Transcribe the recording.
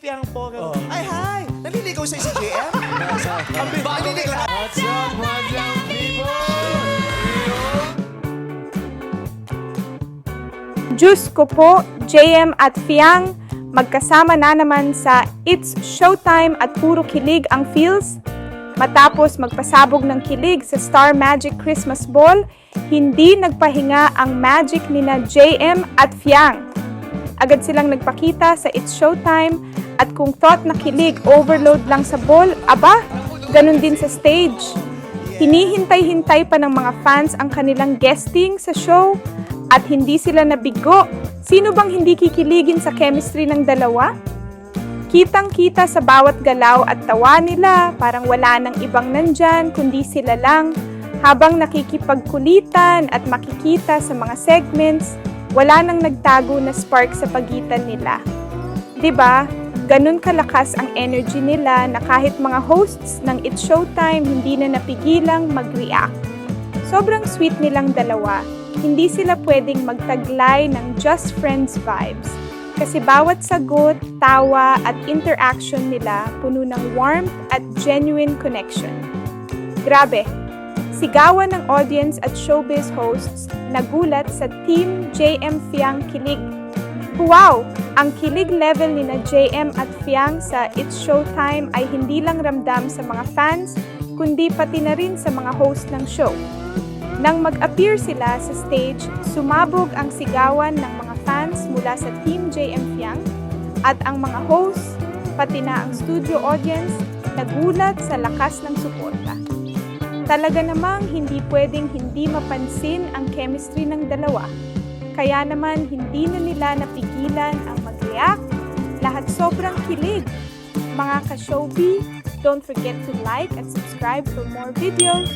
Fiang po. Oh. Ay, hi! Naliligaw sa'yo si JM? Naliligaw. What's up, people? Diyos ko po, JM at Fiang, magkasama na naman sa It's Showtime at puro kilig ang feels. Matapos magpasabog ng kilig sa Star Magic Christmas Ball, hindi nagpahinga ang magic nina JM at Fiang. Agad silang nagpakita sa It's Showtime at kung thought na kilig overload lang sa ball, aba, ganun din sa stage. Hinihintay-hintay pa ng mga fans ang kanilang guesting sa show at hindi sila nabigo. Sino bang hindi kikiligin sa chemistry ng dalawa? Kitang-kita sa bawat galaw at tawa nila, parang wala nang ibang nandyan kundi sila lang. Habang nakikipagkulitan at makikita sa mga segments, wala nang nagtago na spark sa pagitan nila. 'Di ba? Ganun kalakas ang energy nila na kahit mga hosts ng It's Showtime hindi na napigilang mag-react. Sobrang sweet nilang dalawa. Hindi sila pwedeng magtaglay ng just friends vibes. Kasi bawat sagot, tawa at interaction nila puno ng warmth at genuine connection. Grabe! Sigawan ng audience at showbiz hosts nagulat sa Team JM Fiang kilig. Wow! Ang kilig level ni na JM at Fiang sa It's Showtime ay hindi lang ramdam sa mga fans, kundi pati na rin sa mga host ng show. Nang mag-appear sila sa stage, sumabog ang sigawan ng mga fans mula sa Team JM Fiang at ang mga hosts, pati na ang studio audience, nagulat sa lakas ng suporta. Talaga namang hindi pwedeng hindi mapansin ang chemistry ng dalawa. Kaya naman hindi na nila napigilan ang mag-react. Lahat sobrang kilig. Mga ka-showbie, don't forget to like and subscribe for more videos.